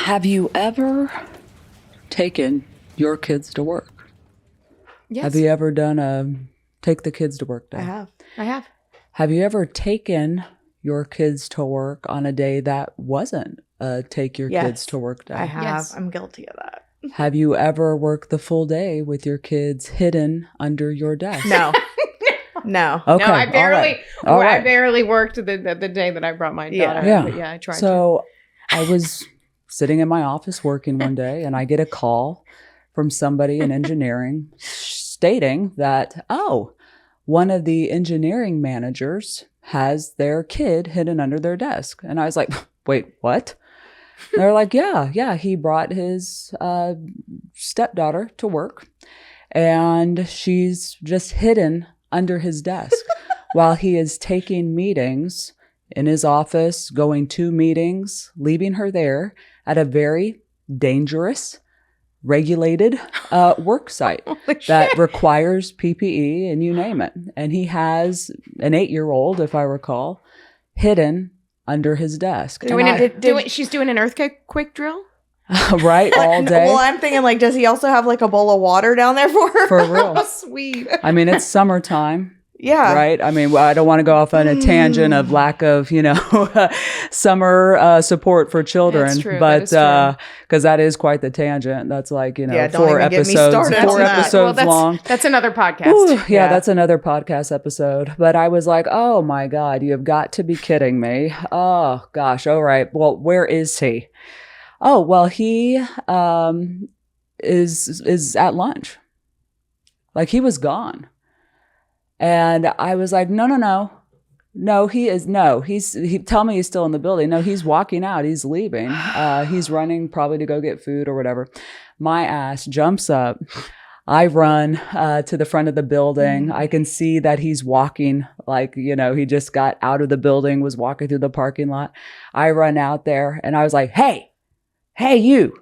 Have you ever taken your kids to work? Yes. Have you ever done a take the kids to work day? I have. Have you ever taken your kids to work on a day that wasn't a take your kids to work day? I have. Yes. I'm guilty of that. Have you ever worked the full day with your kids hidden under your desk? No. No. Okay. No, I All right. barely worked the day that I brought my daughter. Yeah. But yeah, I tried to. So I was sitting in my office working one day and I get a call from somebody in engineering stating that, one of the engineering managers has their kid hidden under their desk. And I was like, wait, what? And they're like, yeah, he brought his stepdaughter to work and she's just hidden under his desk while he is taking meetings in his office, going to meetings, leaving her there at a very dangerous, regulated work site that requires PPE and you name it. And he has an 8-year-old, if I recall, hidden under his desk. She's doing an earthquake drill? Right, all day. Well, I'm thinking, like, does he also have, like, a bowl of water down there for her? For real. Oh, sweet. I mean, it's summertime. Yeah. Right. I mean, I don't want to go off on a tangent of lack of, summer support for children. That's true. But That is true. because that is quite the tangent. That's like, don't 4 even get me episodes, started on that. episodes long. That's another podcast. Ooh, yeah, that's another podcast episode. But I was like, oh my God, you have got to be kidding me. Oh gosh. All right. Well, where is he? Oh, well, he is at lunch. Like he was gone. And I was like, no, tell me he's still in the building. No, he's walking out. He's leaving. He's running probably to go get food or whatever. My ass jumps up. I run to the front of the building. I can see that he's walking like, he just got out of the building, was walking through the parking lot. I run out there and I was like, hey, you.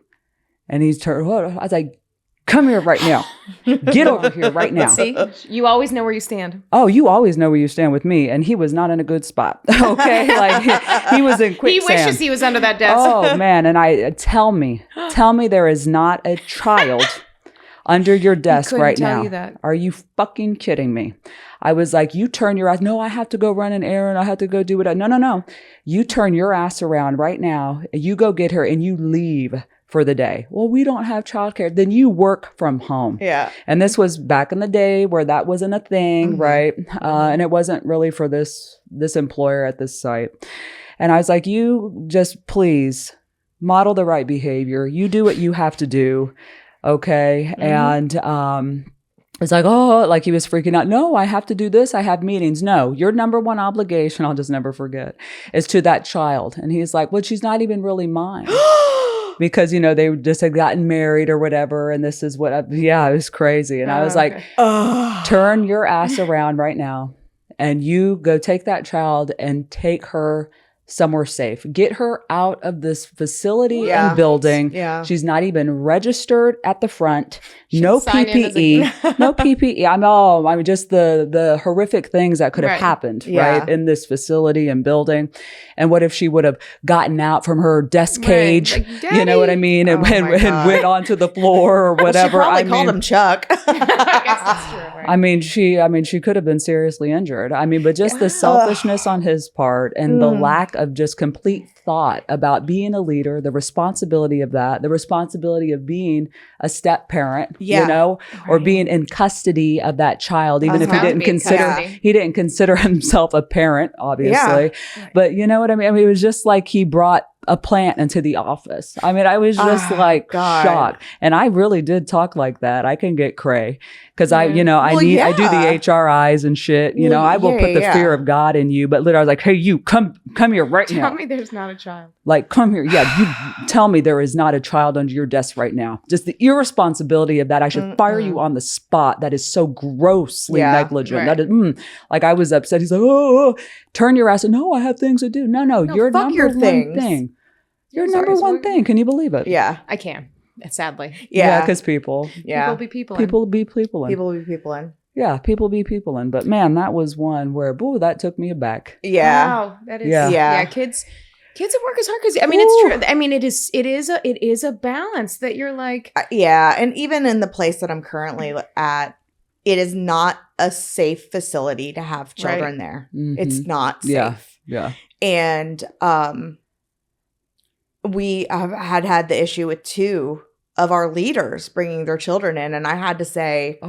And he's turned, I was like, come here right now. Get over here right now. See, you always know where you stand. Oh, you always know where you stand with me. And he was not in a good spot. Okay. Like he was in quicksand. He wishes he was under that desk. Oh man. And tell me there is not a child under your desk right now. You that. Are you fucking kidding me? I was like, you turn your ass. No, I have to go run an errand. I have to go do what no. You turn your ass around right now. You go get her and you leave for the day. Well, we don't have childcare. Then you work from home. Yeah. And this was back in the day where that wasn't a thing, right? And it wasn't really for this employer at this site. And I was like, you just please model the right behavior. You do what you have to do. Okay. And it's like, like he was freaking out. No, I have to do this. I have meetings. No, your number one obligation, I'll just never forget, is to that child. And he's like, well, she's not even really mine. Because, they just had gotten married or whatever. And this is it was crazy. And I was like, turn your ass around right now. And you go take that child and take her somewhere safe. Get her out of this facility and building. Yeah. She's not even registered at the front. No sign in as a- PPE. No PPE. I mean, just the horrific things that could have happened, right, in this facility and building. And what if she would have gotten out from her desk cage? Like, you know what I mean? And, and went onto the floor or whatever. She probably called him Chuck. I guess that's true. Right? I mean, she could have been seriously injured. I mean, but just the selfishness on his part and the lack of just complete thought about being a leader, the responsibility of that, the responsibility of being a step parent, or being in custody of that child, even if he didn't consider himself a parent, obviously. Yeah. But you know what I mean? I mean, it was just like he brought a plant into the office. I mean, I was just shocked. And I really did talk like that. I can get cray because I do the HRIs and shit. I will put the fear of God in you. But literally, I was like, hey, you come here right now. Tell me there's not a child. Like, come here. Yeah, you tell me there is not a child under your desk right now. Just the irresponsibility of that. I should fire you on the spot. That is so grossly negligent. Right. That is, like I was upset. He's like, turn your ass. No, I have things to do. No, you're fuck number your one things. thing. Your number one thing. Can you believe it? Yeah. I can. Sadly. Yeah. Because people. Yeah. People be people. People be people. People be people in. Yeah, people be people in. But man, that was one where, that took me aback. Yeah. Wow. That is. Yeah. Yeah. Kids. Kids at work is hard because I mean it's true. I mean it is a balance that you're like Yeah, and even in the place that I'm currently at, it is not a safe facility to have children there. It's not safe. Yeah. And we have had the issue with 2 of our leaders bringing their children in, and I had to say,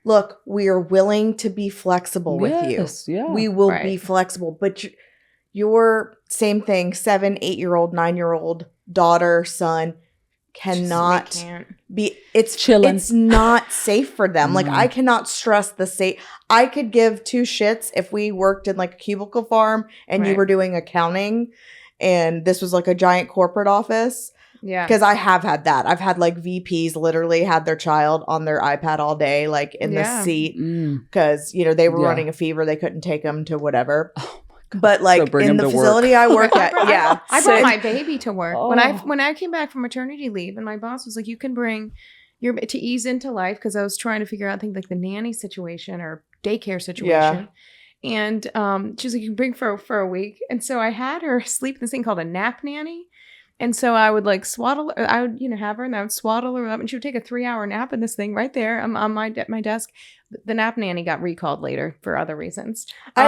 look, we are willing to be flexible with you. Yeah. We will be flexible, but your same thing, 7, 8-year-old, 9-year-old daughter, son cannot be. It's chilling. It's not safe for them. Like I cannot stress the safe. I could give 2 shits if we worked in like a cubicle farm and you were doing accounting, and this was like a giant corporate office. Yeah. Because I have had that. I've had like VPs literally had their child on their iPad all day, like in the seat, because, you know, they were running a fever. They couldn't take them to whatever. Oh my God. But like So in the facility I work at, I brought my baby to work Oh. when I came back from maternity leave, and my boss was like, "You can bring your to ease into life," because I was trying to figure out, I think, like the nanny situation or daycare situation. And she was like, "You can bring for a week," and so I had her sleep in this thing called a nap nanny. And so I would like swaddle, I would, you know, have her and I would swaddle her up, and she would take a 3-hour nap in this thing right there on my desk. The nap nanny got recalled later for other reasons. You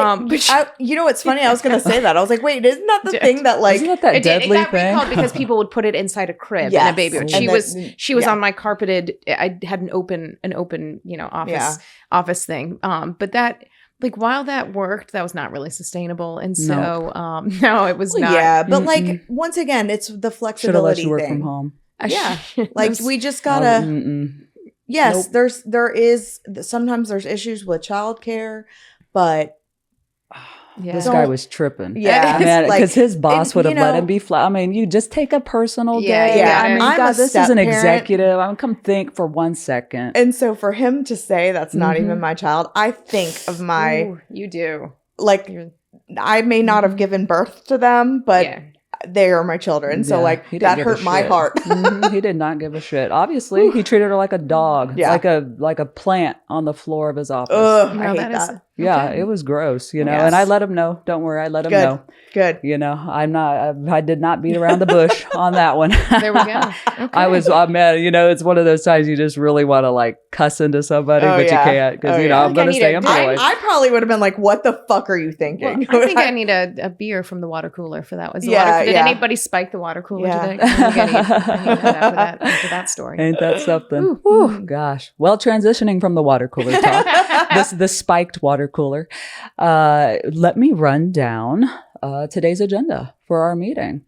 know, it's funny. I was going to say that. I was like, wait, isn't that the thing that like, Isn't that it deadly got thing? recalled because people would put it inside a crib in a baby. And She was on my carpeted. I had an open, you know, office thing. But that, like, while that worked, that was not really sustainable. And so, no, it was not. Yeah, but like, once again, it's the flexibility Should have let you work thing. from home. Yeah. Like, we just gotta, yes, there is, sometimes there's issues with childcare, but This guy was tripping. Yeah. Man, Like, because his boss would have you let know- him be flat. I mean, you just take a personal Yeah, day. yeah. I mean, I'm God, a this is an step-parent. executive. I mean, come think for 1 second. and so for him to say that's not even my child, I think of my, Ooh, you do. like, You're- I may not have given birth to them, but yeah. they are my children. So Yeah, like, he didn't that give a hurt my shit. heart. He did not give a shit. Obviously, he treated her like a dog, Yeah. like a plant on the floor of his office. Ugh, No, I hate that is- that. Yeah, okay. it was gross, you know. Yes. And I let him know. Don't worry, I let him Good. know. Good. You know, I did not beat around the bush on that one. There we go. Okay. I was, man, you know, it's one of those times you just really want to like cuss into somebody, Oh, but yeah. you can't because, Oh, you know, yeah. I'm going to stay I employed. I probably would have been like, what the fuck are you Well, thinking? I think I need a beer from the water cooler for that. Was the Yeah, water, did yeah. anybody spike the water cooler Yeah. today? I need that after that story. Ain't that something? Ooh. Whew, gosh. Well, transitioning from the water cooler talk, the spiked water cooler, let me run down today's agenda for our meeting.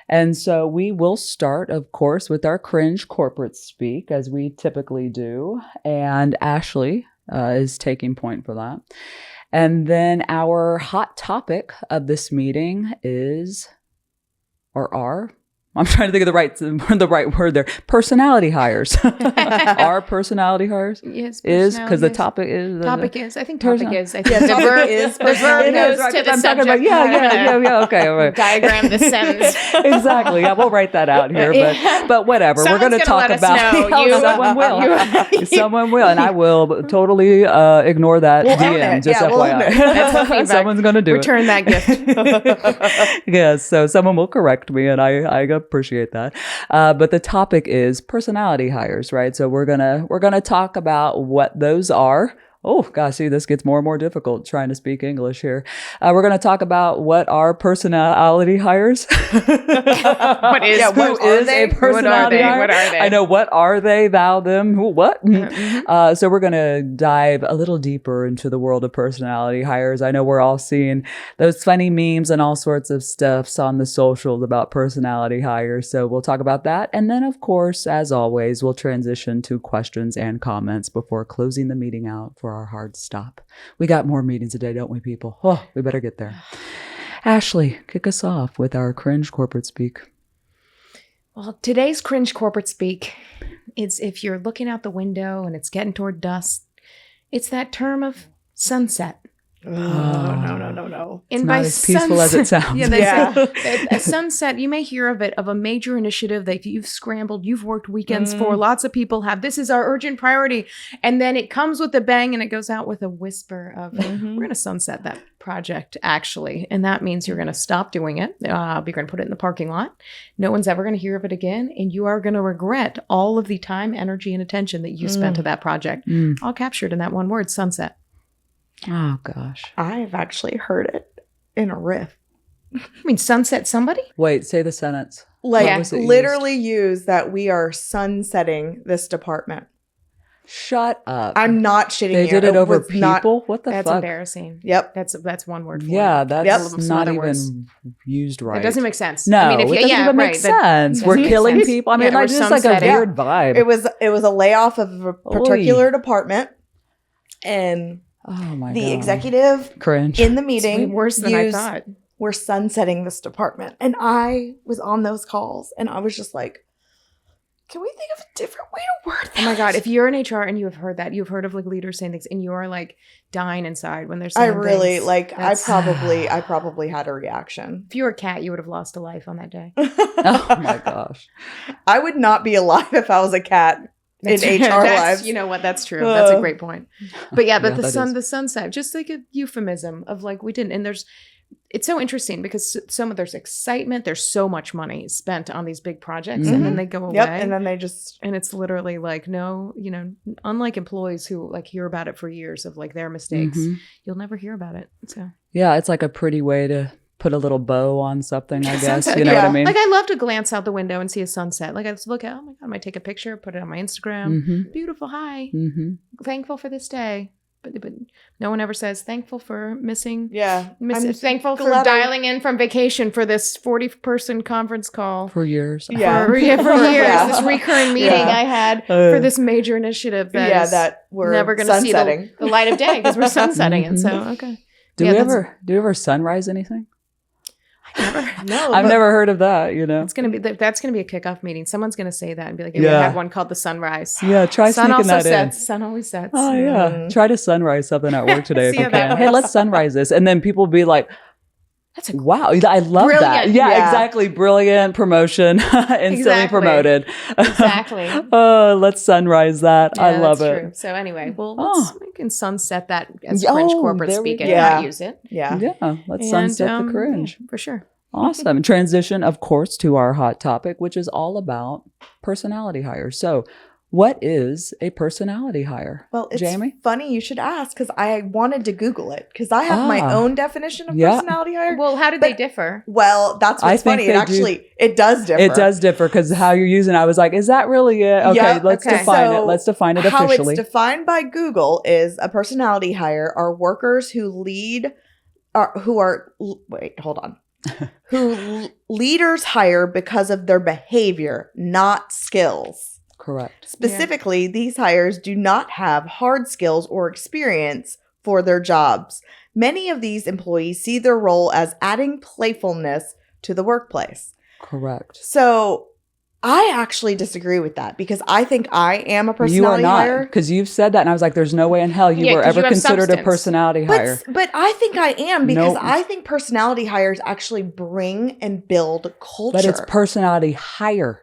And so we will start, of course, with our cringe corporate speak, as we typically do. And Ashley is taking point for that. And then our hot topic of this meeting is, I'm trying to think of the right word there. Personality hires. Our personality hires Yes, is because the personality topic is. I think Person- topic is. I think Yeah, the topic verb is the verb It goes is, right, to 'cause the I'm subject. talking about, yeah, okay, all right. Diagram the sentence. Exactly. Yeah, we'll write that out here, but whatever. Someone's We're going to gonna talk let us about. know. You- Someone will. you- Someone will, and I will totally ignore that We'll own DM. it. Just Yeah, we'll own FYI, it. That's the feedback. someone's going to do Return that gift. it. Yes, so someone will correct me, and I appreciate that. But the topic is personality hires, right? So we're gonna talk about what those are. Oh gosh, see, this gets more and more difficult trying to speak English here. We're going to talk about what are personality hires. What is? Yeah, Who what are is they? a personality hire? What are they? I know, what are they, thou, them, who, what? Mhm. So we're going to dive a little deeper into the world of personality hires. I know we're all seeing those funny memes and all sorts of stuffs on the socials about personality hires. So we'll talk about that. And then, of course, as always, we'll transition to questions and comments before closing the meeting out for our hard stop. We got more meetings today, don't we, people? Oh, we better get there. Ashley, kick us off with our cringe corporate speak. Well, today's cringe corporate speak is if you're looking out the window and it's getting toward dusk, it's that term of sunset. No. It's not as peaceful as it sounds. Yeah, they Yeah. say a sunset. You may hear of it, of a major initiative that you've scrambled, you've worked weekends for. Lots of people have. This is our urgent priority, and then it comes with a bang, and it goes out with a whisper of, "We're going to sunset that project, actually," and that means you're going to stop doing it. You're going to put it in the parking lot. No one's ever going to hear of it again, and you are going to regret all of the time, energy, and attention that you spent to that project. All captured in that one word, sunset. Oh gosh. I've actually heard it in a riff. I mean, sunset somebody? Wait, say the sentence. Like Yeah. was it literally use that we are sunsetting this department. Shut up. I'm not shitting They you. did it over was not- people? What the That's fuck? embarrassing. Yep. That's one word for Yeah, it. that's Yep. Some not other even words. used right. It doesn't make sense. No, I mean, if you, it doesn't even make right, that sense. doesn't We're make killing sense. people. I mean, Yeah, like we're just like a sunsetting. weird vibe. It was a layoff of a particular department, and oh my the god. executive Cringe. in the It's meeting way worse than I used, thought. "We're sunsetting this department," and I was on those calls, and I was just like, "Can we think of a different way to word that?" Oh my god! If you're in HR and you have heard that, you've heard of like leaders saying things, and you are like dying inside when they're I saying really things. like. I That's- probably had a reaction. If you were a cat, you would have lost a life on that day. Oh my gosh. I would not be alive if I was a cat in HR lives. You know what? That's true. That's a great point. But yeah, but Yeah, that is. the sunset, just like a euphemism of like we didn't. And it's so interesting because there's excitement. There's so much money spent on these big projects, and then they go away. Yep, and then they just And it's literally like, no, unlike employees who like hear about it for years of like their mistakes, Mhm. you'll never hear about it. So Yeah, it's like a pretty way to put a little bow on something, I guess. Sunset, You know yeah. what I mean? like I love to glance out the window and see a sunset. Like I just look at, oh my god, I might take a picture, put it on my Instagram. Mm-hmm. Beautiful, hi, Mm-hmm. thankful for this day. But no one ever says thankful for missing. I'm Thankful for glad I- dialing in from vacation for this 40-person conference call. For years. Yeah. For years, Yeah. this recurring meeting Yeah. I had for this major initiative that we're never going to see sunsetting. the light of day because we're sunsetting it. So okay, Do Yeah, we that's- do you ever sunrise anything? No, I've but- never heard of that, you know? it's gonna be that's gonna be a kickoff meeting. Someone's gonna say that and be like, "We Yeah. had one called the sunrise." Yeah, try Sun sneaking also that in. sets. Sun always sets. Oh yeah, try to sunrise something at work today if See you how that can. Hey, works. let's sunrise this, and then people be like, That's a "Wow, I love that." Brilliant. Yeah, Yeah. exactly. Brilliant promotion, instantly Exactly. promoted. Exactly. Oh, let's sunrise that. I Yeah, love that's it. true. So anyway, well, Oh. we can sunset that as Oh, cringe corporate there we speak go. and Yeah. not use it. yeah. Yeah, let's And, sunset the cringe. yeah, for sure. Awesome. Transition, of course, to our hot topic, which is all about personality hires. So, what is a personality hire? Well, it's Jamie? funny you should ask because I wanted to Google it because I have my own definition of Yeah. personality hire. Well, how did But- they differ? Well, that's I what's think funny. they It actually it does differ. It does differ because how you're using it, I was like, is that really it? Okay, Yeah, let's okay. define it. So, Let's define it How officially. it's defined by Google is a personality hire are workers who leaders hire because of their behavior, not skills. Correct. Specifically, these hires do not have hard skills or experience for their jobs. Many of these employees see their role as adding playfulness to the workplace. Correct. So I actually disagree with that because I think I am a You are personality not, hire. because you've said that, and I was like, there's no way in hell you Yeah, were 'cause ever you have considered a substance. personality hire. But I think I am because Nope. I think personality hires actually bring and build culture. But it's personality hire.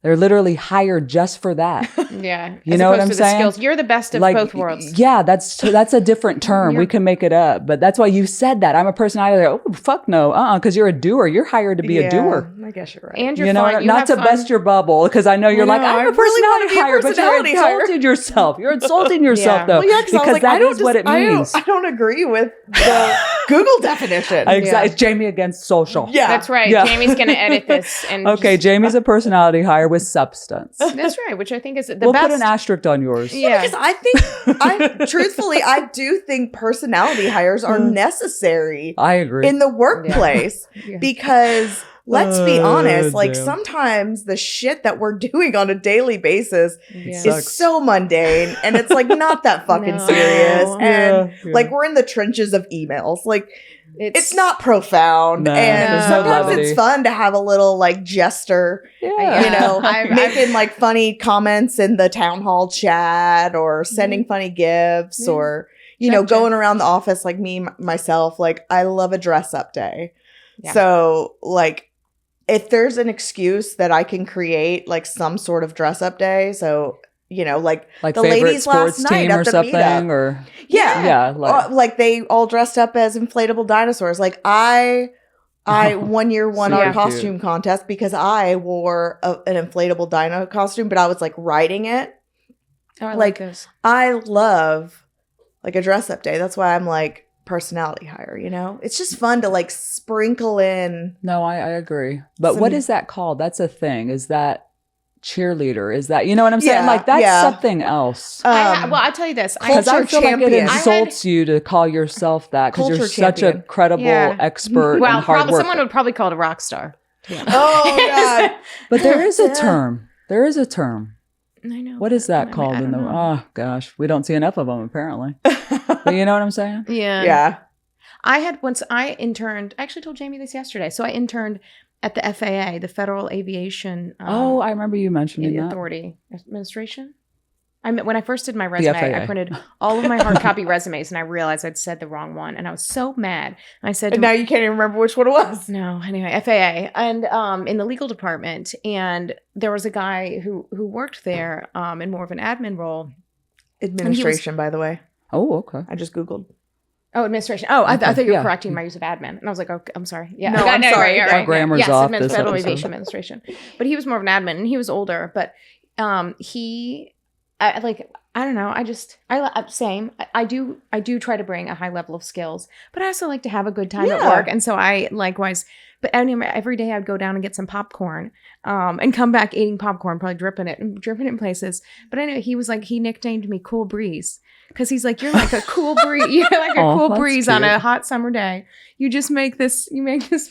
They're literally hired just for that. Yeah. You as know what opposed I'm to the saying? skills. You're the best of both worlds. Yeah, that's a different term. We You're- can make it up, but that's why you said that. I'm a personality hire. Oh, fuck no. Because you're a doer. You're hired to be a doer. I guess you're right. And you're You know, fun. You not have to fun. bust your bubble, because I know you're like, No, I'm I a really personality wanna be a hire, but you're personality hire. insulting yourself. You're insulting yourself, Yeah. though, well, yeah, because I was because like, that I don't is what it I don't- means. I don't agree with the Google definition. Exactly. It's Jamie against social. Yeah. That's right. Yeah. Jamie's going to edit this. And Okay, just- Jamie's a personality hire with substance. That's right, which I think is the We'll best. put an asterisk on yours. Yeah. Because truthfully, I do think personality hires are necessary I agree. in the workplace Yeah. because let's be honest, like damn. sometimes the shit that we're doing on a daily basis Yeah. sucks. is so mundane and it's like not that fucking No. serious. And Yeah. like we're in the trenches of emails. Like it's not profound. No, and there's no sometimes levity. it's fun to have a little like jester, Yeah. you know, I- making like funny comments in the town hall chat or sending funny gifts Yeah. or, Check. going around the office, like me, myself, like I love a dress up day. Yeah. So like if there's an excuse that I can create like some sort of dress up day. So, like Like the favorite ladies last sports night team at or the something, meetup. or Yeah. yeah, like Like they all dressed up as inflatable dinosaurs. Like I Oh, 1 year won so our cute. costume contest because I wore an inflatable dino costume, but I was like riding it. Oh, I like- like this. I love like a dress up day. That's why I'm like personality hire, It's just fun to like sprinkle in. no, I agree. But what Some- is that called? That's a thing. Is that cheerleader? Is that, you know what I'm saying? Yeah, Like that's yeah. something else. Well, I'll tell you this. Because I culture feel like it champion. insults you to call yourself that because you're Culture such a champion. credible Yeah. expert Well, and hard probably worker. someone would probably call it a rock star. to be honest. Oh God. But there is a Yeah. term. There is a term. I know. What is but I that mean, called I in the? don't know. Oh gosh, we don't see enough of them apparently. But you know what I'm saying? Yeah. Yeah. I had once I interned. I actually told Jamie this yesterday. So I interned at the FAA, the Federal Aviation I remember you mentioning that. Authority Administration. When I first did my resume, I FAA. printed all of my hard copy resumes, and I realized I'd said the wrong one, and I was so mad. And I said, And now you can't even remember which one it was. No, anyway, FAA and in the legal department, and there was a guy who worked there in more of an admin role. Administration, by the way. Oh, okay. I just Googled. Oh, administration. Oh, I Okay, thought you were yeah. correcting my use of admin, and I was like, "Okay, I'm sorry." Yeah, No, I'm sorry. Right, Our right, grammar's yes, off this Federal episode. Aviation Administration. But he was more of an admin, and he was older. But he, I don't know. I do try to bring a high level of skills, but I also like to have a good time at Yeah. work. And so I likewise, but anyway, every day I'd go down and get some popcorn, and come back eating popcorn, probably dripping it in places. But anyway, he nicknamed me Cool Breeze because he's like, you're like a cool breeze. You're like a Oh, cool that's breeze on cute. a hot summer day. You make this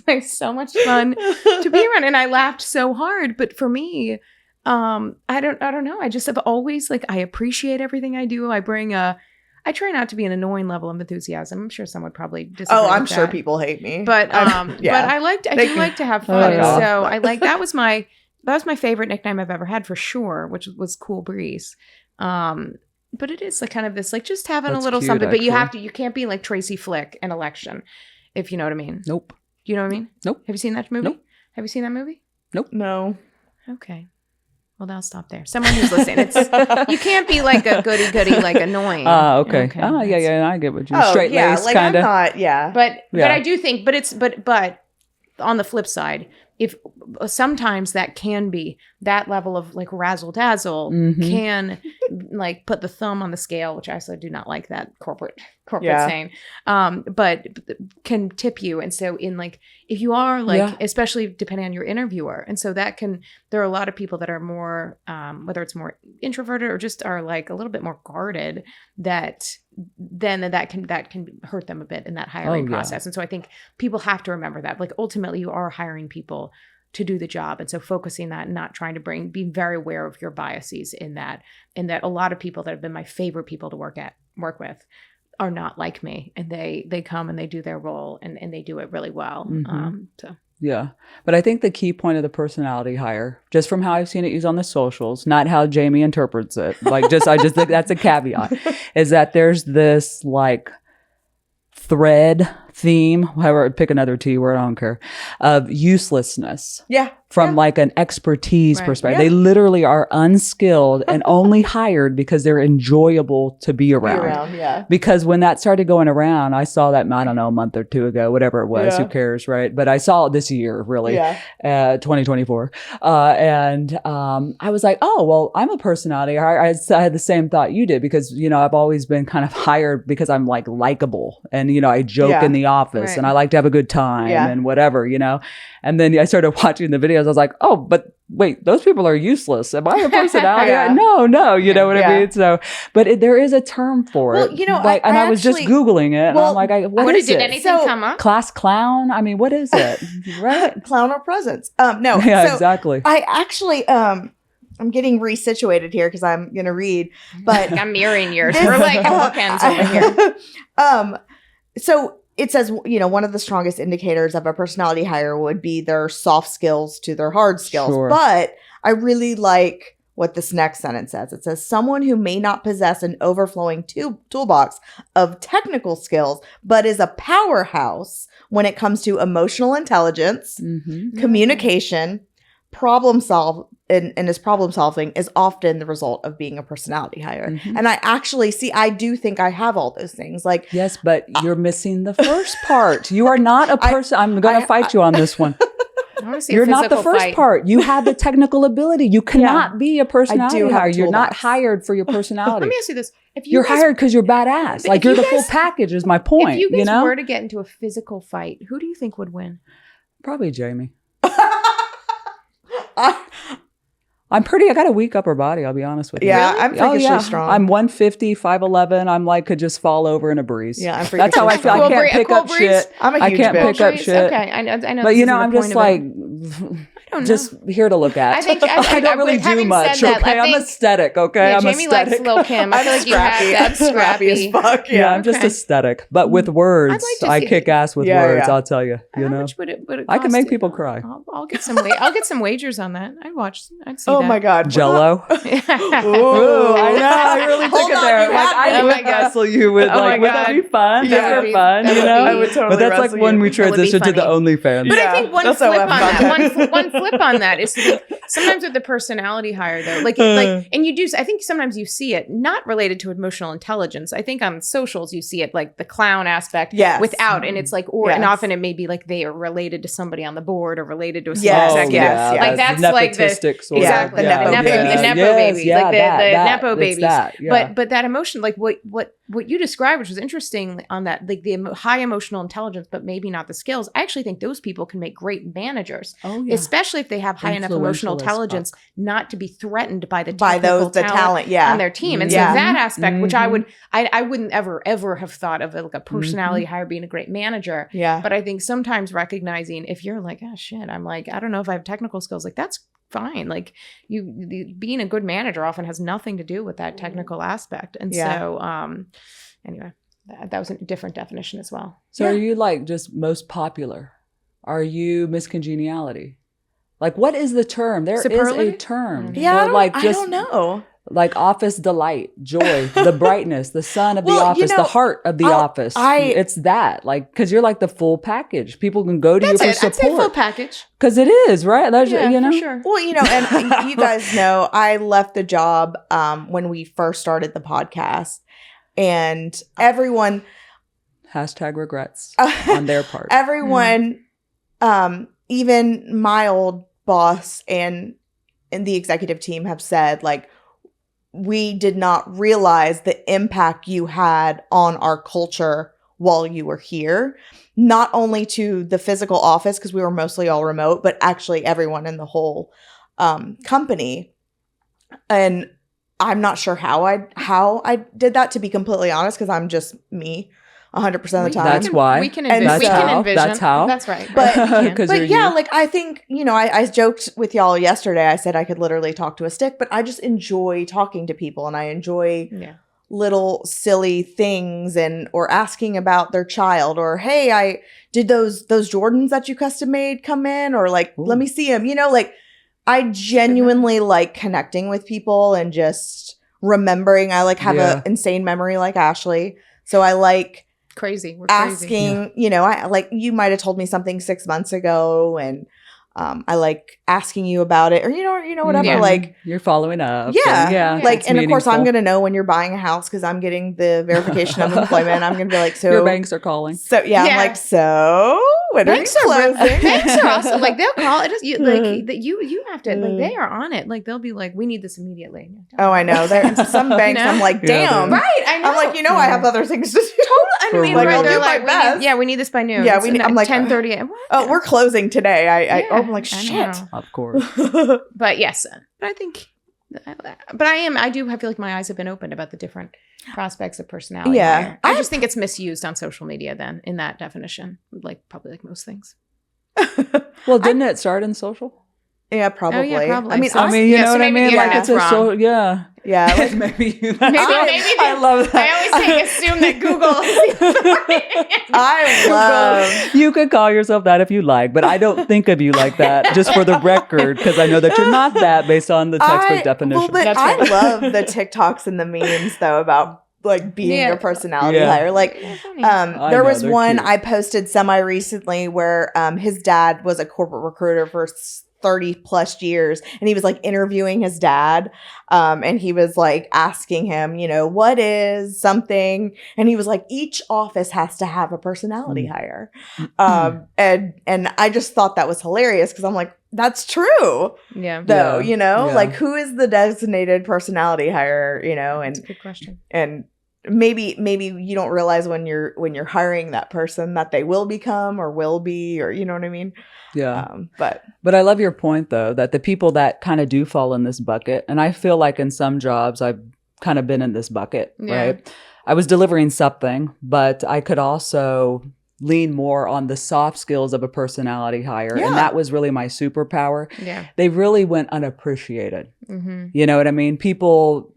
place so much fun to be around. And I laughed so hard. But for me, I don't know. I just have always I appreciate everything I do. I try not to be an annoying level of enthusiasm. I'm sure some would probably disagree. Oh, I'm with sure that. people hate me. But yeah. but I They do can like to have fun. fuck And off. so I that was my favorite nickname I've ever had for sure, which was Cool Breeze. But it is kind of this just having That's a little cute, something. But actually. you can't be like Tracy Flick in Election, if you know what I mean. Nope. You know what I mean? Nope. Have you seen that movie? Nope. Have you seen that movie? No. Okay. Well, I'll stop there. Someone who's listening, you can't be like a goody annoying. Okay. Okay, Oh, yeah, that's- yeah. I get what you. Oh, Straight yeah. laced, Like kind I'm of. not. Yeah. But Yeah. I do think, but on the flip side, if sometimes that can be that level of razzle dazzle Mhm. can put the thumb on the scale, which I also do not like that corporate Yeah. saying, but can tip you. And so if you are Yeah. especially depending on your interviewer, and so there are a lot of people that are more, whether it's more introverted or just are a little bit more guarded, that can hurt them a bit in that hiring Oh, yeah. process. And so I think people have to remember that ultimately you are hiring people to do the job. And so focusing that and not trying to be very aware of your biases in that a lot of people that have been my favorite people to work with are not like me, and they come and they do their role and they do it really well. Mhm. So Yeah. But I think the key point of the personality hire, just from how I've seen it used on the socials, not how Jamie interprets it, I just think that's a caveat, is that there's this thread, theme, however, pick another T word, I don't care, of uselessness Yeah. from an expertise Right. perspective. Yeah. They literally are unskilled and only hired because they're enjoyable to be Be around. around. Yeah. Because when that started going around, I saw that, I don't know, a month or two ago, whatever it was, Yeah. who cares, right? But I saw it this year, really, Yeah. 2024. And I was like, oh, well, I'm a personality. I had the same thought you did because, I've always been kind of hired because I'm likable and, I joke Yeah. in the office Right. and I like to have a good time Yeah. and whatever, And then I started watching the videos. I was like, oh, but wait, those people are useless. Am I a personality? Yeah. No, you know what Yeah. I mean? So, but there is a term for Well, it. I was just actually- Googling it and Well, I'm like, what is did it? anything So- come up? Class clown? I mean, what is it? Right? Clown or presence. No. Yeah, so exactly. I actually I'm getting resituated here because I'm gonna read, but I'm mirroring yours. this- We're bookends over here. So it says, one of the strongest indicators of a personality hire would be their soft skills to their hard skills. Sure. But I really like what this next sentence says. It says, someone who may not possess an overflowing toolbox of technical skills, but is a powerhouse when it comes to emotional intelligence, communication, problem solve, and his problem solving is often the result of being a personality hire. And I actually I do think I have all those things. Like, yes, but you're missing the first part. You are not a person. I'm going to fight you on this one. You're not the first part. You have the technical ability. You cannot be a personality hire. You're not hired for your personality. Let me ask you this: if you're hired because you're badass, like you're the full package. Is my point. If you guys were to get into a physical fight, who do you think would win? Probably Jamie. I got a weak upper body, I'll be honest with you. Yeah, really? I'm freakishly strong. I'm 150, 5'11". I'm like, could just fall over in a breeze. Yeah, I'm freakishly That's how I feel. strong. I can't pick up shit. I'm a huge I can't bitch. pick up shit. Okay, I know. But I'm just like, just here to look at. I don't really do much, okay? I'm aesthetic, okay? I'm Jamie aesthetic. likes Lil' Kim. I feel like you have that scrappy as fuck. Yeah, I'm just aesthetic. But with words, I kick ass with words, I'll tell you. How much would it cost? I can make people cry. I'll get some wagers on that. I'd see that. Oh my God. Jello. Ooh, I know. I really took it there. Like, I would wrestle you with, like, would that be fun? Yeah. That would be fun, you know? I would totally But that's like when we transition to the OnlyFans. But I think one flip on that is sometimes with the personality hire though, like, and you do. I think sometimes you see it not related to emotional intelligence. I think on socials you see it like the clown aspect, without, and it's like, and often it may be like they are related to somebody on the board or related to a executive. Like that's like the exactly the nepo baby, like the nepo babies. But that emotion, like what you described, which was interesting on that, like the high emotional intelligence, but maybe not the skills. I actually think those people can make great managers, especially if they have high enough emotional intelligence not to be threatened by the talent on their team. And so that aspect, which I wouldn't ever have thought of like a personality hire being a great manager. Yeah. But I think sometimes recognizing if you're like, oh shit, I'm like, I don't know if I have technical skills, like that's fine. Like being a good manager often has nothing to do with that technical aspect. And so anyway, that was a different definition as well. So are you like just most popular? Are you Miss Congeniality? Like, what is the term? There is a term. Yeah, I don't know. Like office delight, joy, the brightness, the sun of the office, the heart of the office. It's that, like, because you're like the full package. People can go to you for support. I'd say full package. Because it is, right? That's, for sure. Well, and you guys know, I left the job when we first started the podcast, and everyone #regrets on their part. Everyone, even my old boss and the executive team have said, like, we did not realize the impact you had on our culture while you were here, not only to the physical office, because we were mostly all remote, but actually everyone in the whole company. And I'm not sure how I did that, to be completely honest, because I'm just me 100% of the time. That's why. We can envision. That's how. That's right. But like, I think, I joked with y'all yesterday. I said I could literally talk to a stick, but I just enjoy talking to people, and I enjoy little silly things or asking about their child, or, hey, I did those Jordans that you custom made come in, or like, let me see them, like I genuinely like connecting with people and just remembering. I like have an insane memory like Ashley. So I like crazy. We're asking, I like, you might have told me something 6 months ago, and I like asking you about it, or whatever. Like, you're following up. Like, and of course I'm gonna know when you're buying a house because I'm getting the verification of employment. I'm gonna be like, so your banks are calling. So I'm like, so when banks are you closing? Banks are also like, they'll call it. You have to, like, they are on it. Like, they'll be like, we need this immediately. Oh, I know. There some banks. I'm like, damn. Right. I know. I'm like, I have other things to do. Totally. I mean, like, I'll do my best. We need this by noon. Yeah, I'm like 10:30. Oh, we're closing today. I'm like, shit. Of course. But yes, but I think, I feel like my eyes have been opened about the different prospects of personality. Yeah. I just think it's misused on social media then, in that definition, like probably like most things. Well, didn't it start in social? Yeah, probably. Oh, yeah, probably. I mean, you know what I mean? Like, it's a Yeah. Like, maybe Maybe I love that. I always assume that Google. I love. You could call yourself that if you like, but I don't think of you like that, just for the record, because I know that you're not that based on the textbook definition. Well, but That's I right. love the TikToks and the memes though about like being Yeah. your personality Yeah. hire. Like I there know, was they're one cute. I posted semi recently where his dad was a corporate recruiter for 30 plus years, and he was like interviewing his dad, and he was like asking him, you know, what is something, and he was like, each office has to have a personality hire, and I just thought that was hilarious because I'm like, that's true Yeah. though, Yeah. you know, Yeah. like who is the designated personality hire, you know, That's and a good question. and maybe you don't realize when you're hiring that person that they will become or will be, or you know what I mean. Yeah. But I love your point, though, that the people that kind of do fall in this bucket, and I feel like in some jobs I've kind of been in this bucket, Yeah. right? I was delivering something, but I could also lean more on the soft skills of a personality hire. Yeah. And that was really my superpower. Yeah. They really went unappreciated. Mm-hmm. You know what I mean? People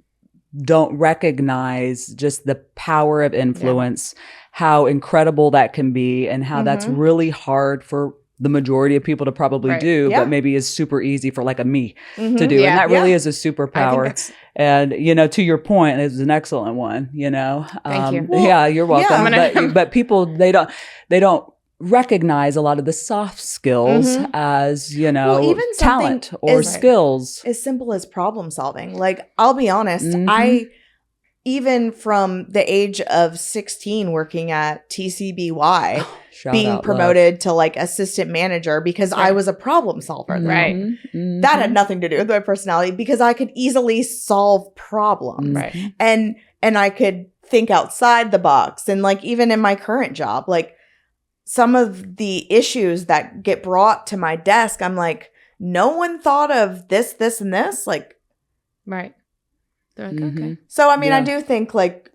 don't recognize just the power of influence, how incredible that can be, and how that's Mhm. really hard for the majority of people to probably Right. do, Yeah. but maybe is super easy for like a me mhm. to do. Yeah. And that really Yeah. is a I think superpower. that's And, you know, to your point, it was an excellent one, you know? Thank you. Well, yeah, you're welcome. yeah. I'm gonna- But people, they don't recognize a lot of the soft skills Mhm. as, you know, Well, even talent something or as- skills. As simple as problem solving. Like, I'll be honest, Mhm. I even from the age of 16 working at TCBY, Shout being out, love. promoted to like assistant manager because I Right. was a problem solver. then. Right. Mhm. That had nothing to do with my personality because I could easily solve problems. Mhm. Right. And I could think outside the box. And like even in my current job, like some of the issues that get brought to my desk, I'm like, no one thought of this, and this. Like, Right. They're like, Mhm. okay. so I mean, I Yeah. do think like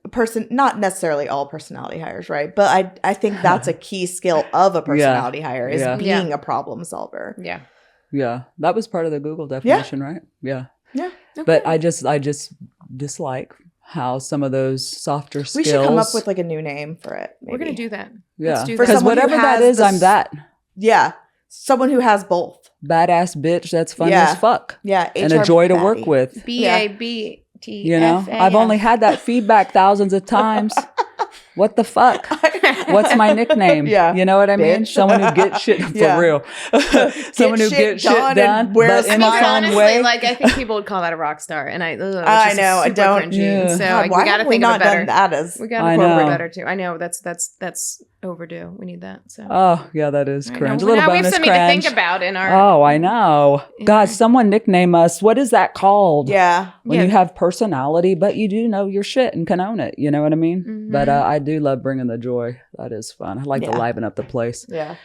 not necessarily all personality hires, right? But I think that's a key skill of a personality hire is Yeah. being a problem solver. Yeah. Yeah, that was part of the Google definition, right? Yeah. Yeah. But Okay. I just dislike how some of those softer skills. We should come up with like a new name for it. We're gonna maybe. do that. yeah, let's do For that. because someone who whatever that has is, I'm this- that Yeah. Someone who has both. badass bitch that's fun Yeah. as fuck Yeah. and a HR joy to work baddie. with. BABTFA. You know, I've only had that feedback thousands of times. What the fuck? What's my nickname? Yeah. You know what I mean? Bitch. Someone who gets shit for Yeah. real. Someone who shit gets shit done and done, wear a but in I its mean, smile. own honestly, way. like I think people would call that a rock star, and I know. I don't- Cringy. Yeah. So God, like, why we got to have we think of not it better. done that as We got I to incorporate know. better too. I know that's overdue. We need that. So Oh, yeah, that is I know. cringe. A Well, little now we have bonus something to cringe. think about in our. Oh, I know. Yeah. God, someone nickname us. What is that called? Yeah. When Yeah. you have personality, but you do know your shit and can own it. You know what I mean? Mhm. But I do love bringing the joy. That is fun. I like to Yeah. liven up the place. Yeah.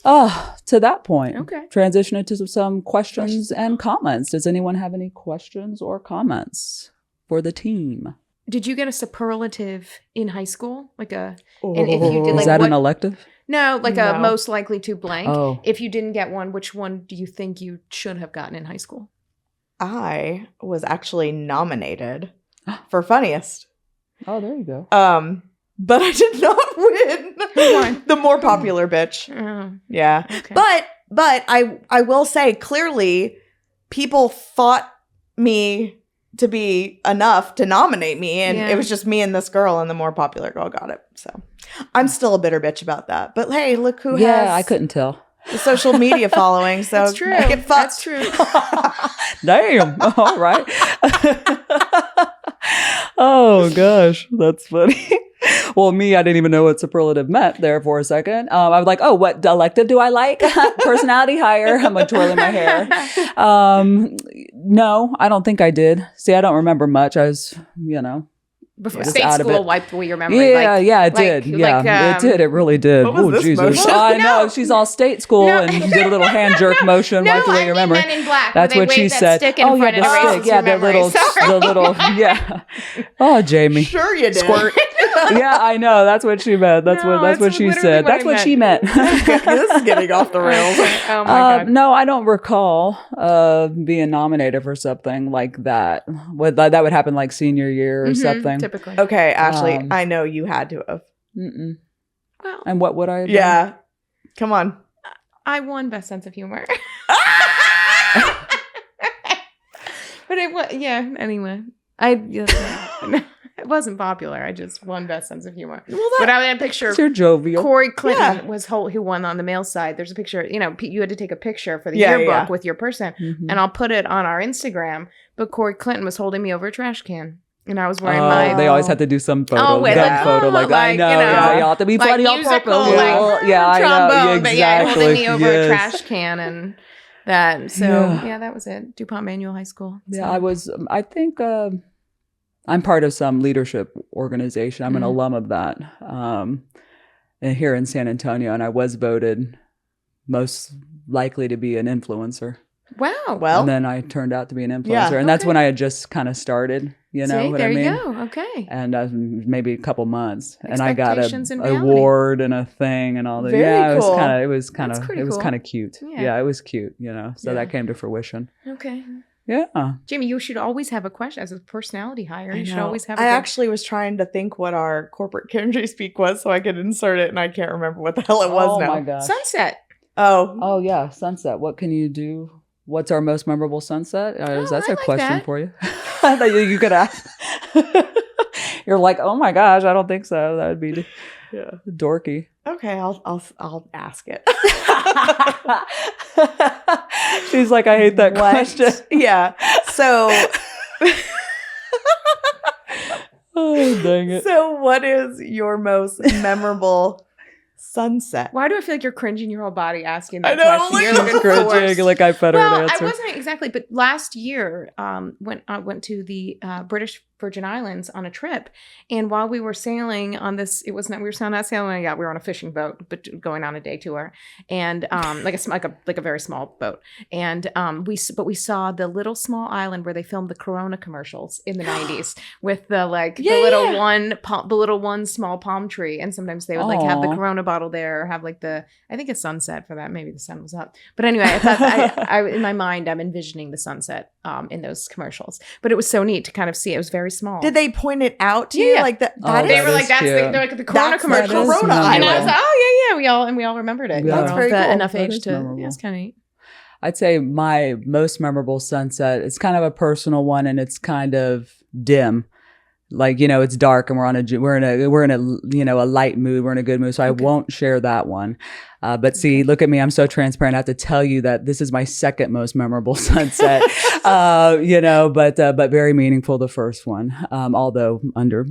Oh, to that point. Okay. Transition into some questions and comments. Does anyone have any questions or comments for the team? Did you get a superlative in high school? Like a And if you did, Is like, that an what- elective? no, like a No. most likely to blank. Oh, If you didn't get one, which one do you think you should have gotten in high school? I was actually nominated for funniest. oh, there you go. But I did not win. Who won? The more popular bitch. Oh, Yeah. okay. But I will say clearly people thought me to be enough to nominate me, and Yeah. it was just me and this girl, and the more popular girl got it. So I'm still a bitter bitch about that. But hey, look who Yeah, has I couldn't tell. the social media following. So That's true. get fucked. That's true. Damn. All right. Oh gosh, that's funny. Well, me, I didn't even know what superlative meant there for a second. I was like, oh, what elective do I like? Personality hire. I'm like twirling my hair. No, I don't think I did. See, I don't remember much. I was, before just state out of school it. wiped away your memory. Yeah, yeah, it like- did. Yeah, like, it did. It really did. What was Oh, this Jesus. motion? I know. No. She's all state school No. and did a little hand jerk motion, wiped away your memory. Men in Black. That's where what they she wave that said. Stick in Oh, yeah, front the and erases stick. Yeah, your the memory. little, Sorry. the little, yeah. Oh, Jamie. Sure you did. Squirt. Yeah, I know. That's what she meant. That's No, what that's she literally said. what That's I what she meant. meant. This is getting off the rails. Oh my God. No, I don't recall being nominated for something like that. That would happen like senior year or Mhm, something. Typically. Okay, Ashley, Um, I know you had to have. Mm-mm. Well, And what would I have done? Yeah. Come on. I won Best Sense of Humor. But it was, yeah, anyway. It wasn't popular. I just won Best Sense of Humor. Well, But I had a picture of You're jovial. Corey Clinton Yeah. was who won on the male side. There's a picture, you had to take a picture for the Yeah, yearbook yeah. with your person. Mhm. And I'll put it on our Instagram. But Corey Clinton was holding me over a trash can. And I was wearing Oh, my they always have to do some photo, Oh, wait, gun like, photo. oh, Like, I like, know, you know, yeah, you have to be like funny on musical, purpose. like, yeah, I know, trombone, exactly. but yeah, holding me over a yes. trash can and that. So Yeah. yeah, that was it. DuPont Manual High School. Yeah, So- I think I'm part of some leadership organization. I'm an Mhm. alum of that. And here in San Antonio, and I was voted most likely to be an influencer. Wow. well, And then I turned out to be an influencer. Yeah, and that's okay. when I had just kind of started, you know See, what there I mean? you go. Okay. And maybe a couple months, and I got Expectations a and reality. award and a thing and all that. Very Yeah, cool. it was kind That's of pretty cool. cute. Yeah. Yeah, it was cute, you know. So Yeah. that came to fruition. Okay. Yeah. Jamie, you should always have a question as a personality hire. I You should know. always have. I actually was trying to think what our corporate country speak was so I could insert it, and I can't remember what the hell it was Oh now. my gosh. Sunset. Oh, Oh yeah, sunset. What can you do? What's our most memorable sunset? Oh, That's I a like question that. for you. I thought you could ask. You're like, oh my gosh, I don't think so. That would be yeah. dorky. Okay, I'll ask it. She's like, I hate that What? question. Yeah. So, Oh, dang it. so what is your most memorable sunset? Why do I feel like you're cringing your whole body asking I that know, question? like, You're She's looking forced. cringing like I better Well, answer. I wasn't exactly, but last year, when I went to the British Virgin Islands on a trip, and while we were sailing on this, we were not sailing. Yeah, we were on a fishing boat, but going on a day tour, and like a very small boat, and we saw the little small island where they filmed the Corona commercials in the 90s with the little one small palm tree, and sometimes they would like have the Aw. Corona bottle there, or have like I think a sunset for that. Maybe the sun was up, but anyway, I thought I in my mind I'm envisioning the sunset in those commercials, but it was so neat to kind of see. It was very small. Did they point it out to Yeah, you yeah. like that? Oh, That They is were like, is "That's cute. they're like the Corona That's the commercials," Corona and I was Island. like, "Oh yeah, we all remembered it. Yeah. You That's know, very cool. enough That age is to. memorable. Yeah, it's kind of neat. I'd say my most memorable sunset, it's kind of a personal one, and it's kind of dim. Like, you know, it's dark and we're in a you know, a light mood. We're in a good mood. So I Okay. won't share that one. But see, look at me. I'm so transparent. I have to tell you that this is my second most memorable sunset, you know, but very meaningful, the first one, although under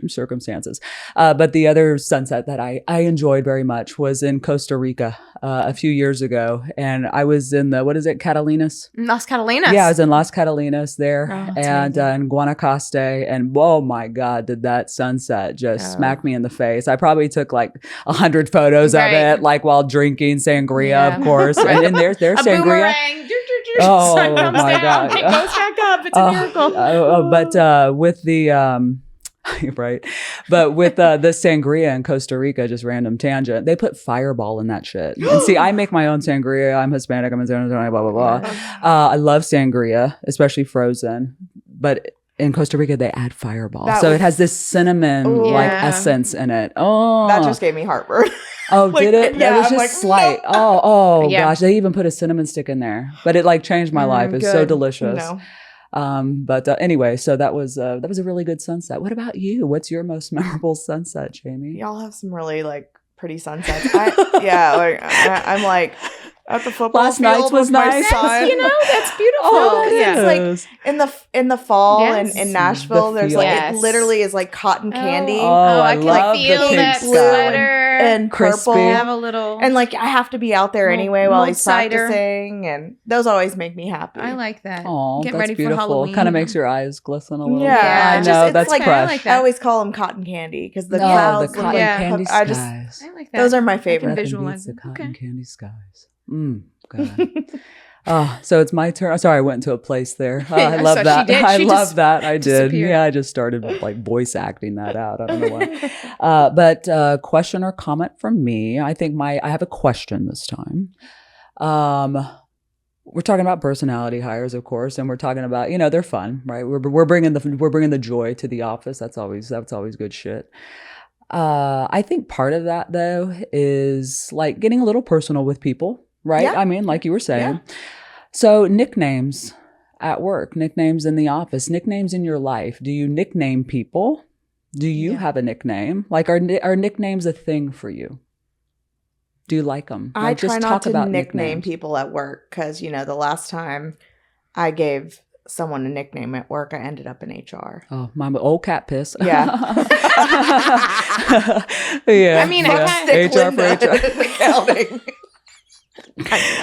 circumstances. But the other sunset that I enjoyed very much was in Costa Rica a few years ago. And I was in Catalinas? Las Catalinas. Yeah, I was in Las Catalinas there Oh, that's and in Guanacaste. And oh my God, did that sunset just Oh. smack me in the face. I probably took like 100 photos Right. of it, like while drinking sangria, Yeah. of course. And there's a sangria. boomerang. Oh, Sun comes my down, God. it goes back up. It's a miracle. But with the right, but with the sangria in Costa Rica, just random tangent, they put Fireball in that shit. And see, I make my own sangria. I'm Hispanic. I'm in San Antonio. Blah blah blah. I love sangria, especially frozen, but in Costa Rica they add Fireball, That so was- it has this cinnamon Ooh. like Yeah. essence in it. Oh, That just gave me heartburn. oh, like, did it? yeah, That was I'm just like, slight. no. Oh, Yeah. gosh, they even put a cinnamon stick in there, but it like changed my life. It's so Good. delicious. No. But anyway, so that was a really good sunset. What about you? What's your most memorable sunset, Jamie? Y'all have some really like pretty sunsets. I'm like at the football Last field night's was with my nice. son. That's beautiful. Oh, yeah. it's like in the fall Yes. in Nashville, The there's like Yes. it literally is like cotton candy. Oh, I I can love the feel pink that sky. sweater and Crispy. purple. Have a little. And like I have to be out there Mulled- anyway while mulled he's cider. practicing, and those always make me happy. I like that. Oh, Get that's ready for beautiful. Halloween. Kind of makes your eyes glisten a little. Yeah, bit. I just- know it's that's like- crush. I like I that. always call them cotton candy because the Oh, clouds the look cotton Yeah. candy I just skies. I like that. those are my I can favorite. Nothing visualize beats the it. cotton Okay. candy skies. God. So it's my turn. Sorry, I went into a place there. I I love saw that. she did. I She love just that. I did. disappeared. Yeah, I just started like voice acting that out. I don't know why. But question or comment from me. I think I have a question this time. We're talking about personality hires, of course, and we're talking about, they're fun, right? We're bringing the joy to the office. That's always good shit. I think part of that though is like getting a little personal with people, right? Yeah. I mean, like you were saying. Yeah. So nicknames at work, nicknames in the office, nicknames in your life. Do you nickname people? Do you Yeah. have a nickname? Like are nicknames a thing for you? Do you like them? I Like, try just not talk to about nickname nicknames. people at work because the last time I gave someone a nickname at work, I ended up in HR. Oh, my old cat piss. Yeah. Yeah. I mean, yeah. Stick HR for Linda HR. in accounting.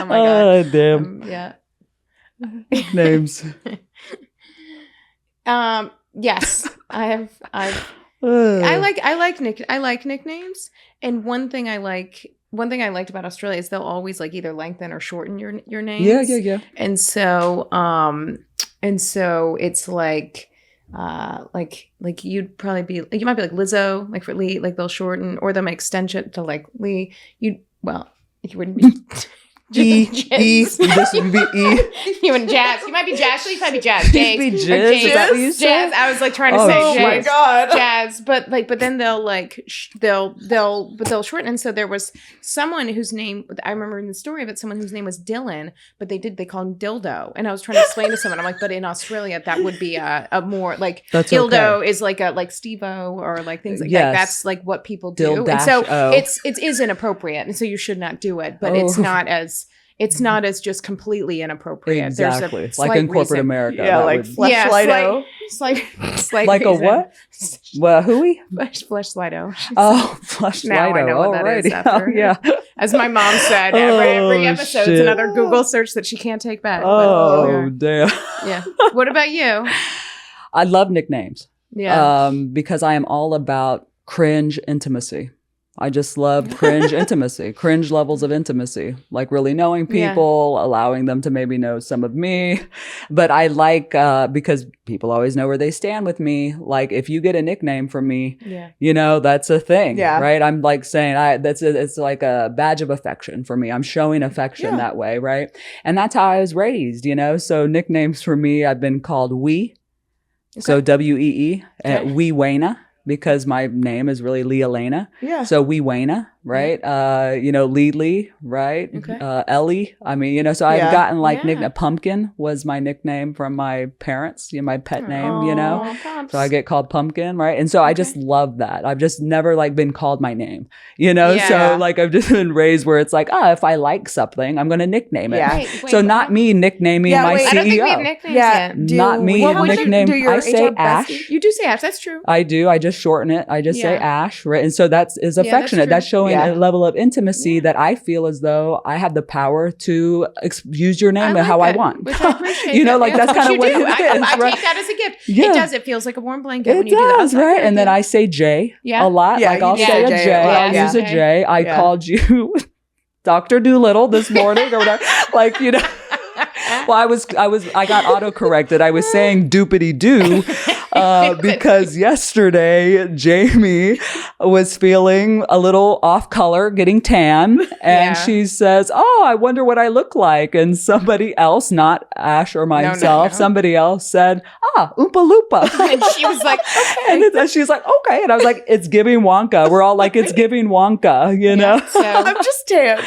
Oh my god. Damn. Yeah. Names. Yes, I like nicknames. And one thing I liked about Australia is they'll always like either lengthen or shorten your names. Yeah. And so it's like you'd probably be you might be like Lizzo, like for Lee, like they'll shorten or they'll make extension to like Lee. You wouldn't be E. Jizz. This would be E. You and Jazz. You might be Jazz. You might be Jazz. Jazz. Be Or Jizz? Is that what you Jazz. said? I was like trying to Oh, say Oh Jazz. my god. Jazz, but then they'll like they'll shorten. And so there was someone whose name I remember in the story of it, someone whose name was Dylan, but they called him Dildo. And I was trying to explain to someone, I'm like, but in Australia that would be a more like That's Dildo okay. is like Steve-O or like things like Yes. that. That's like what people do. Dil And so dash O. it is inappropriate, and so you should not do it. But it's Oh. not as just completely inappropriate. Exactly. There's a like slight in corporate reason. America. Yeah, that like would- Flesh Yeah, Lido. Slight like a reason. what? Well, hooey? Flesh Lido. Oh, flush Now I Lido. know what that is Alrighty. after. Oh, yeah. As my mom said, every Oh, episode shit. is another Google search that she can't take back. But Oh, here we damn. are. Yeah. What about you? I love nicknames. Yeah. Because I am all about cringe intimacy. I just love cringe intimacy, cringe levels of intimacy, like really knowing Yeah. people, allowing them to maybe know some of me. But I like, because people always know where they stand with me. Like if you get a nickname from me, Yeah. that's a thing, Yeah. right? I'm like saying it's like a badge of affection for me. I'm showing affection Yeah. that way, right? And that's how I was raised, So nicknames for me, I've been called Wee. So WEE, Okay. Wee Wayna, because my name is really Lee Elena. Yeah. So Wee Wayna, right? Lee, right? Okay. Ellie. I mean, so I've Yeah. gotten like Yeah. nickname. Pumpkin was my nickname from my parents, my pet name, Aw, Pops. So I get called Pumpkin, right? And so I just love that. I've just never like been called my name, Yeah. So like I've just been raised where it's like, if I like something, I'm going to nickname it. Yeah. Wait, So not me nicknaming Yeah, my wait. I don't think we have CEO. nicknames Yeah. yet. Not me. What would you Nickname. do your I say HR bestie? Ash. You do say Ash. That's true. I do. I just shorten it. I just say Yeah. Ash, right? And so that's that's affectionate. That's, true. showing Yeah. a level of intimacy that I feel as though I have the power to use your name like how I that, want. which I appreciate. You know, that. like, Yeah, that's kinda you what do. it I is, right? take that as a gift. Yeah. It does. It feels like a warm blanket when It you do that. does, right? And then I say J Yeah. a lot. Yeah, Like you I'll do say a say J J. a lot, I'll yeah. use a J. I Yeah. called you Dr. Doolittle this morning or whatever. Like, well, I got auto-corrected. I was saying doopity doo because yesterday Jamie was feeling a little off color, getting tan. And Yeah. she says, "Oh, I wonder what I look like." And somebody else, not Ash or myself, no. somebody else said, Oompa Loompa. And she was like, And she's like, okay. And I was like, it's giving Wonka. We're all like, it's giving Wonka, know? So I'm just tan.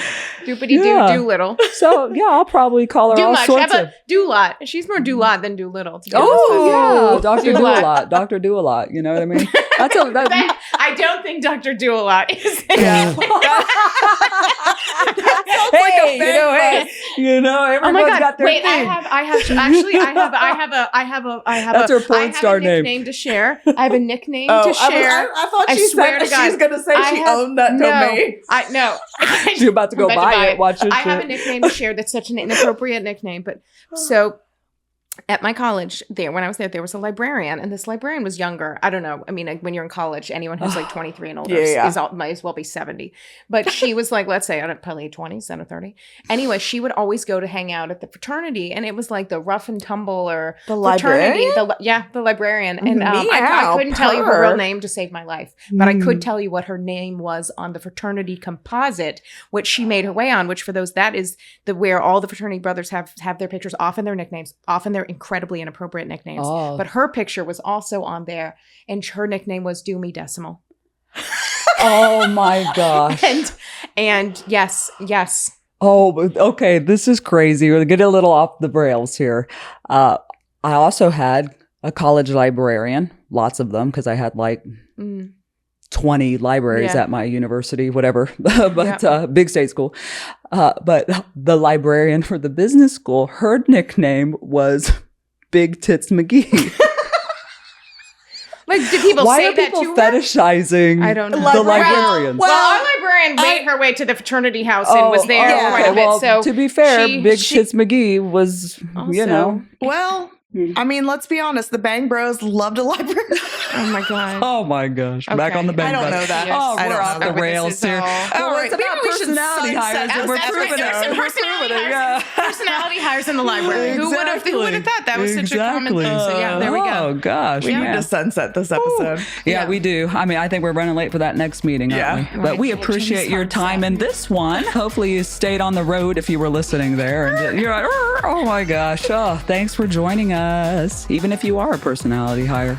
doopity Yeah. do little. So yeah, I'll probably call her Do all much. How sorts about of. do lot? She's more do lot than do little. to be honest Oh with you. yeah, Dr. Do-A-Lot. Dr. Do-A-Lot. You know what I mean? That's a That- I don't think Dr. Do a lot is. Yeah. Hey, hey, You know, Oh everyone's my god! got their Wait, thing. I have That's a her porn nickname to share. I have a nickname Oh, to share. I thought I she swear said to God. she's going to say I she have- owned that domain. No. She's about to go I'm about to buy it. Watch her I have a shit. nickname to share that's such an inappropriate nickname. But so at my college, when I was there was a librarian, and this librarian was younger. I don't know. I mean, like, when you're in college, anyone who's like 23 and older might as well be 70. But she was like, let's say, I don't know, probably 20s, or 30. Anyway, she would always go to hang out at the fraternity, and it was like the rough and tumble or The fraternity. librarian? The librarian. And I Meow, couldn't tell you her real purr. name to save my life, but I Mm. could tell you what her name was on the fraternity composite, which she made her way on. Which for those, that is where all the fraternity brothers have their pictures, often their nicknames, often they're incredibly inappropriate nicknames. Oh. But her picture was also on there, and her nickname was Doomy Decimal. Oh my gosh. And yes. Oh, but- okay. This is crazy. We're getting a little off the rails here. I also had a college librarian, lots of them, because I had like Mm. 20 libraries Yeah. at my university, whatever, but big state school. But the librarian for the business school, her nickname was Big Tits McGee. Like, did people Why say are that people to her? fetishizing I don't know. the Librarian. librarians? Well, our librarian made her way to the fraternity house and was there yeah. quite a bit. Well, So to be fair, she- Big she- Tits McGee was, Also- you know. Well, I mean, let's be honest. The Bang Bros loved a library. oh my god. Oh my gosh. Back Okay. on the I bang don't button. know that. Yes. Oh, I we're don't off know the that. rails This is here. all- All right, it's maybe about we should personality sunset hires, this. and we're That's right. proving There's it. some We're personality proving it, hires. yeah. Personality hires in the library. Who would have thought that? That was such a common thing. So yeah, there we Oh go. gosh. We need yeah. to sunset this episode. Yeah, Yeah. we do. I mean, I think we're running late for that next meeting, aren't Yeah. we? Right. But we Change appreciate your sunset. time in this one. Hopefully you stayed on the road if you were listening there. And you're like, oh my gosh. Oh, thanks for joining us, even if you are a personality hire.